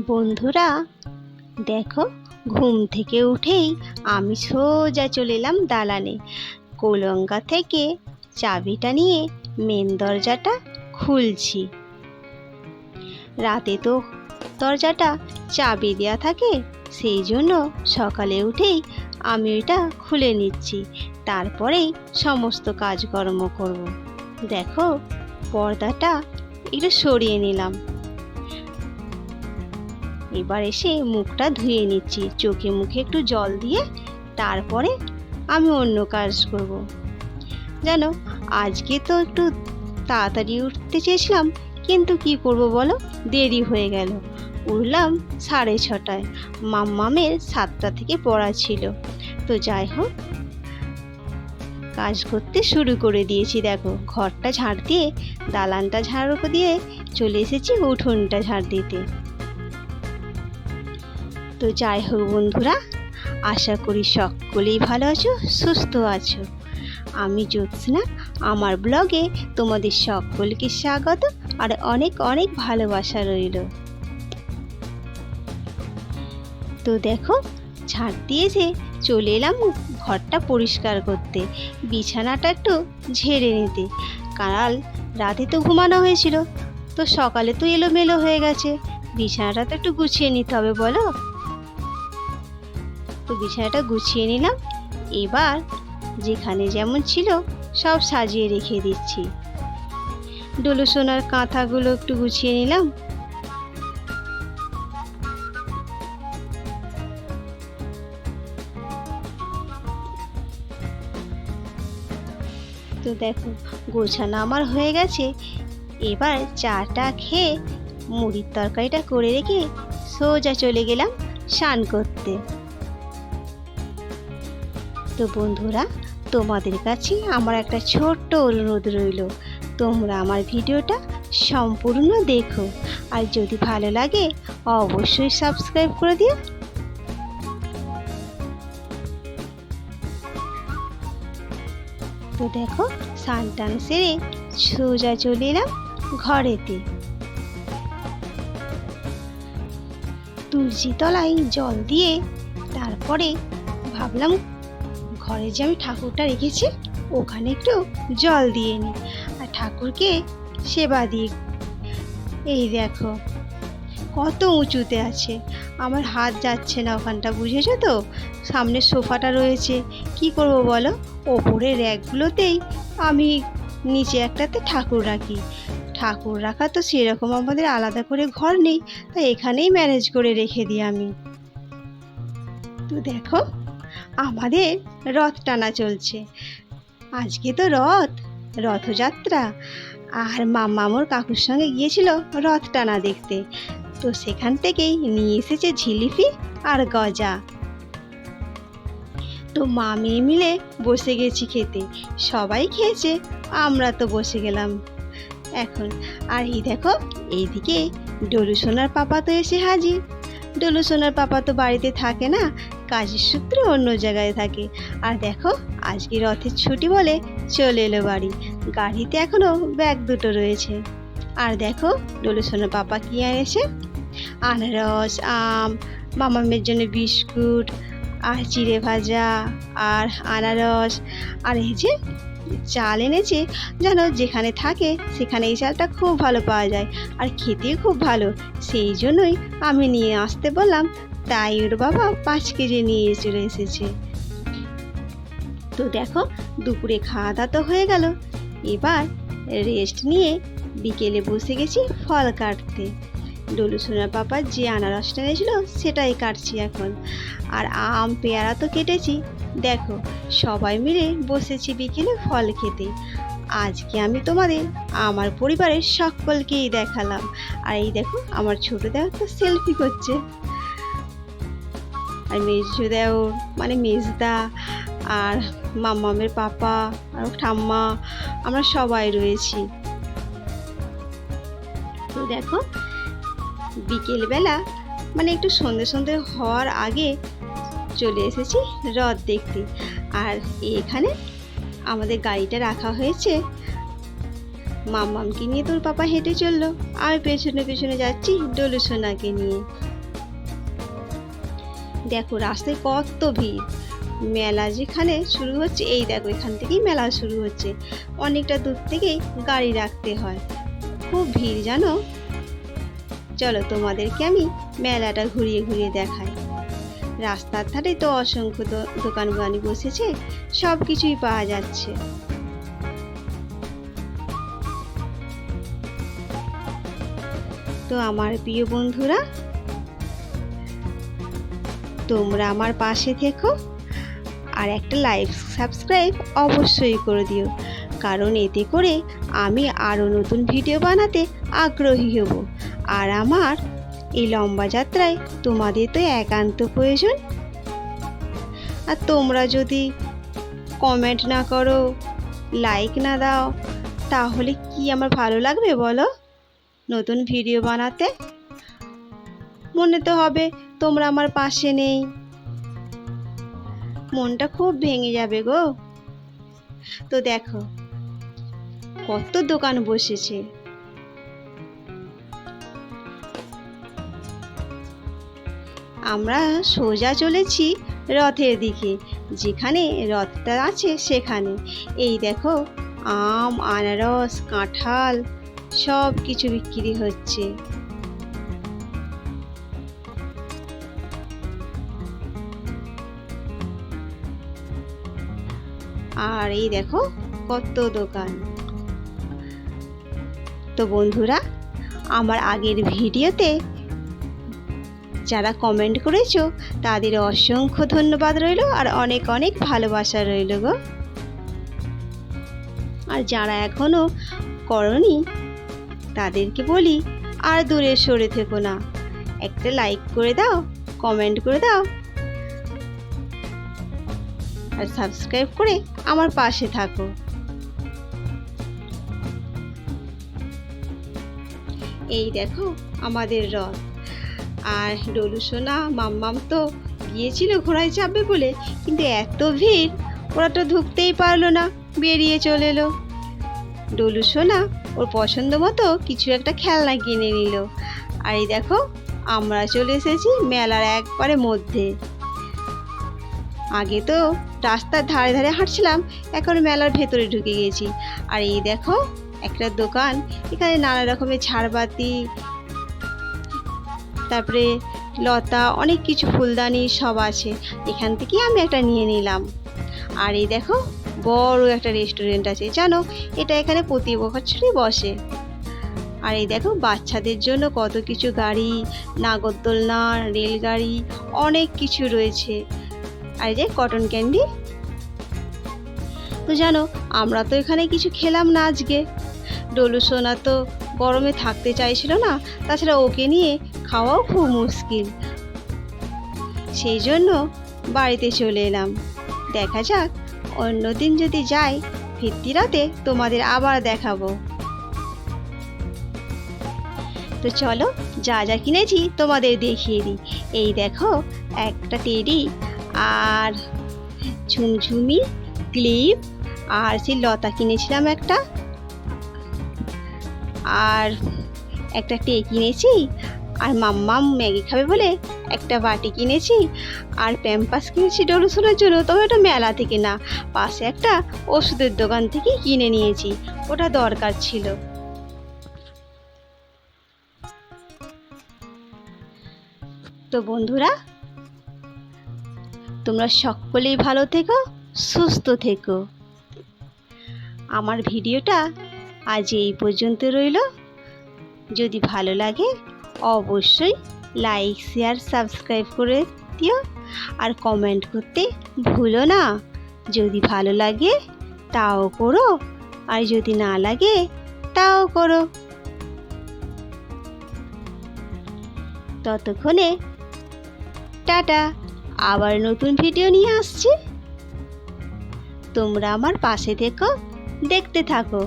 বন্ধুরা দেখো, ঘুম থেকে উঠেই আমি সোজা চলে এলাম দালানে। কলঙ্গা থেকে চাবিটা নিয়ে মেন দরজাটা খুলছি। রাতে তো দরজাটা চাবি দেওয়া থাকে, সেই জন্য সকালে উঠেই আমি ওইটা খুলে নিচ্ছি, তারপরেই সমস্ত কাজকর্ম করব। দেখো, পর্দাটা একটু সরিয়ে নিলাম। এবার এসে মুখটা ধুয়ে নিচ্ছি, চোখে মুখে একটু জল দিয়ে তারপরে আমি অন্য কাজ করব। জানো, আজকে তো একটু তাড়াতাড়ি উঠতে চেয়েছিলাম, কিন্তু কি করব বলো, দেরি হয়ে গেল। উঠলাম 6:30টায়, মাম্মামের 7টা থেকে পড়া ছিল। তো যাই হোক, কাজ করতে শুরু করে দিয়েছি। দেখো, ঘরটা ঝাড় দিয়ে দালানটা ঝাড় দিয়ে চলে এসেছি উঠোনটা ঝাড় দিতে। তো যাই হোক বন্ধুরা, আশা করি সকলেই ভালো আছো, সুস্থ আছো। আমি জ্যোৎস্না, আমার ব্লগে তোমাদের সকলকে স্বাগত আর অনেক অনেক ভালোবাসা রইল। তো দেখো, ঝাড় দিয়েছে চলে এলাম ঘরটা পরিষ্কার করতে, বিছানাটা একটু ঝেড়ে নিতে। কাল রাতে তো ঘুমানো হয়েছিল, তো সকালে তো এলোমেলো হয়ে গেছে, বিছানাটা তো একটু গুছিয়ে নিতে হবে বলো। তো বিছানাটা গুছিয়ে নিলাম। এবার যেখানে যেমন ছিল সব সাজিয়ে রেখে দিচ্ছি। ডলু সোনার কাঁথাগুলো একটু গুছিয়ে নিলাম। তো দেখো, গোছানো আমার হয়ে গেছে। এবার চাটা খেয়ে মুড়ির তরকারিটা করে রেখে সোজা চলে গেলাম স্নান করতে। তো বন্ধুরা, তোমাদের কাছে আমার একটা ছোট্ট অনুরোধ রইল, তোমরা আমার ভিডিওটা সম্পূর্ণ দেখো, আর যদি ভালো লাগে অবশ্যই সাবস্ক্রাইব করে দিও। তো দেখো, স্নান টান সেরে সোজা চলে এলাম ঘরেতে। তুলসী তলায় জল দিয়ে তারপরে ভাবলাম ঘরে যে আমি ঠাকুরটা রেখেছি ওখানে একটু জল দিয়ে নিই আর ঠাকুরকে সেবা দিই। এই দেখো, কত উঁচুতে আছে, আমার হাত যাচ্ছে না ওখানটা, বুঝেছো তো? সামনে সোফাটা রয়েছে, কি করব বলো, ওপরের র্যাকগুলোতেই আমি নিচে একটাতে ঠাকুর রাখি। ঠাকুর রাখা তো সেরকম আমাদের আলাদা করে ঘর নেই, তাই এখানেই ম্যানেজ করে রেখে দিই আমি। তো দেখো, আমাদের রথ টানা চলছে। আজকে তো রথযাত্রা, আর মামামোর কাকুর সঙ্গে গিয়েছিল রথ টানা দেখতে। তো সেখান থেকেই নিয়ে এসেছে জিলিপি আর গজা। তো মা মেয়ে মিলে বসে গেছি খেতে, সবাই খেয়েছে, আমরা তো বসে গেলাম এখন। আর এই দেখো, এইদিকে ডলু সোনার পাপা তো এসে হাজির। ডলু সোনার পাপা তো বাড়িতে থাকে না, কাজের সূত্রে অন্য জায়গায় থাকে। আর দেখো, আজকে রথের ছুটি বলে চলে এলো বাড়ি। গাড়িতে এখনো ব্যাগ দুটো রয়েছে। আর দেখো, ডলু সোনার পাপা কি এনেছে, আনারস, আম, মামামের জন্য বিস্কুট আর চিড়ে ভাজা আর আনারস, আর এই যে চাল এনেছে। জানো, যেখানে থাকে সেখানে এই চালটা খুব ভালো পাওয়া যায় আর খেতেও খুব ভালো, সেই জন্যই আমি নিয়ে আসতে বললাম, তাই ওর বাবা 5 কেজি নিয়ে চলে এসেছে। তো দেখো, দুপুরে খাওয়া দাওয়া তো হয়ে গেল, এবার রেস্ট নিয়ে বিকেলে বসে গেছি ফল কাটতে। ডলু সোনার পাপা যে আনারসটা এনেছিল সেটাই কাটছি এখন, আর আম পেয়ারা তো কেটেছি। দেখো, সবাই মিলে বসেছি বিকেলে ফল খেতে। আজকে আমি তোমাদের আমার পরিবারের সকলকেই দেখালাম। আর এই দেখো, আমার ছোট দেওর তো সেলফি করছে, আর মেজো দেওর মানে মেজদা আর মামামের পাপা আর ঠাম্মা, আমরা সবাই রয়েছি। তো দেখো, বিকেলবেলা মানে একটু সন্ধে সন্ধে হওয়ার আগে চলে এসেছি রথ দেখতে। আর এখানে আমাদের গাড়িটা রাখা হয়েছে, মাম্মামকে নিয়ে তোর পাপা হেঁটে চললো, আমি পেছনে পেছনে যাচ্ছি ডলু সোনাকে নিয়ে। দেখো রাস্তায় কত ভিড়। মেলা যেখানে শুরু হচ্ছে, এই দেখো এখান থেকেই মেলা শুরু হচ্ছে। অনেকটা দূর থেকেই গাড়ি রাখতে হয়, খুব ভিড় জানো। চলো তোমাদেরকে আমি মেলাটা ঘুরিয়ে ঘুরিয়ে দেখাই। রাস্তার ধারে তো অসংখ্য দোকান বাড়ি বসেছে, সব কিছুই পাওয়া যাচ্ছে। তো আমার প্রিয় বন্ধুরা, তোমরা আমার পাশে থেকো আর একটা লাইক সাবস্ক্রাইব অবশ্যই করে দিও, কারণ এতে করে আমি আরও নতুন ভিডিও বানাতে আগ্রহী হব। আর আমার এই লম্বা যাত্রায় তোমাদের তো একান্ত প্রয়োজন। আর তোমরা যদি কমেন্ট না করো, লাইক না দাও, তাহলে কি আমার ভালো লাগবে বলো নতুন ভিডিও বানাতে? মনে তো হবে তোমরা আমার পাশে নেই, মনটা খুব ভেঙে যাবে গো। তো দেখো কত দোকান বসেছে। আমরা সোজা চলেছি রথের দিকে, যেখানে রথটা আছে সেখানে। এই দেখো আম, আনারস, কাঁঠাল সব কিছু বিক্রি হচ্ছে। আর এই দেখো কত দোকান। তো বন্ধুরা, আমার আগের ভিডিওতে যারা কমেন্ট করেছো তাদের অসংখ্য ধন্যবাদ রইল, আর অনেক অনেক ভালোবাসা রইল গো। আর যারা এখনো করনি তাদেরকে বলি আর দূরে সরে থেকো না, একটা লাইক করে দাও, কমেন্ট করে দাও, আর সাবস্ক্রাইব করে আমার পাশে থাকো। এই দেখো আমাদের রথ। আর ডলু সোনা মাম্মাম তো গিয়েছিল ঘোড়ায় চাপবে বলে, কিন্তু এত ভিড় ওরা তো ঢুকতেই পারলো না, বেরিয়ে চলে এলো। ডলু সোনা ওর পছন্দ মতো কিছু একটা খেলনা কিনে নিল। আর এই দেখো আমরা চলে এসেছি মেলার একবারে মধ্যে। আগে তো রাস্তার ধারে ধারে হাঁটছিলাম, এখন মেলার ভেতরে ঢুকে গেছি। আর এই দেখো একটা দোকান, এখানে নানা রকমের ঝাড়বাতি, তারপরে লতা, অনেক কিছু ফুলদানি সব আছে। এখান থেকে আমি একটা নিয়ে নিলাম। আর এই দেখো বড় একটা রেস্টুরেন্ট আছে জানো, এটা এখানে প্রতি বছরই বসে। আর এই দেখো বাচ্চাদের জন্য কত কিছু গাড়ি, নাগরদোলনা, রেলগাড়ি, অনেক কিছু রয়েছে। আর এই যে কটন ক্যান্ডি। তো জানো আমরা তো এখানে কিছু খেলাম না আজকে। ডলু সোনা তো গরমে থাকতে চাইছিল না, তাছাড়া ওকে নিয়ে খাওয়াও খুব মুশকিল, সেই জন্য বাড়িতে চলে এলাম। দেখা যাক অন্যদিন যদি যাই, ফিরতি রাতে তোমাদের আবার দেখাবো। তো চলো যা যা কিনেছি তোমাদের দেখিয়ে দিই। এই দেখো একটা টেডি, আর ঝুমঝুমি, ক্লিপ, আর সেই লতা কিনেছিলাম একটা, আর একটা টে কিনেছি, আর মাম্মাম ম্যাগি খাবে বলে একটা বাটি কিনেছি, আর প্যাম্পাস কিনেছি ডলু সোনার জন্য, তবে ওটা মেলা থেকে না, পাশে একটা ওষুধের দোকান থেকে কিনে নিয়েছি, ওটা দরকার ছিল। তো বন্ধুরা, তোমরা সকলেই ভালো থেকো, সুস্থ থেকো। আমার ভিডিওটা আজ এই পর্যন্ত রইল। যদি ভালো লাগে অবশ্যই লাইক, শেয়ার, সাবস্ক্রাইব করে দিও, আর কমেন্ট করতে ভুলো না। যদি ভালো লাগে তাও করো, আর যদি না লাগে তাও করো। ততক্ষণে টাটা, আবার নতুন ভিডিও নিয়ে আসছি। তোমরা আমার পাশে থেকো, দেখতে থাকো।